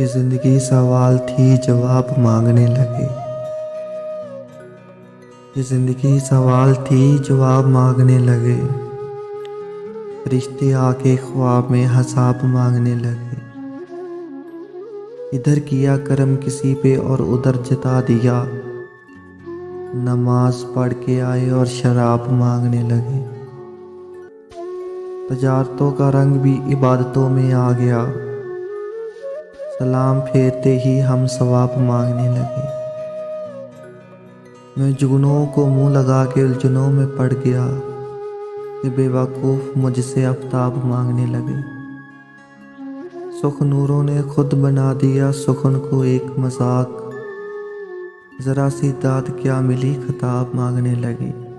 ये जिंदगी सवाल थी जवाब मांगने लगे। ये जिंदगी सवाल थी जवाब मांगने लगे। रिश्ते आके ख्वाब में हिसाब मांगने लगे। इधर किया करम किसी पे और उधर जता दिया। नमाज पढ़ के आए और शराब मांगने लगे। तजारतों का रंग भी इबादतों में आ गया। सलाम फेरते ही हम सवाब मांगने लगे। मैं जुगनों को मुंह लगा के उलझनों में पड़ गया कि बेवकूफ़ मुझसे आफ्ताब मांगने लगे। सुख नूरों ने खुद बना दिया सुखन को एक मजाक। ज़रा सी दाद क्या मिली खिताब मांगने लगे।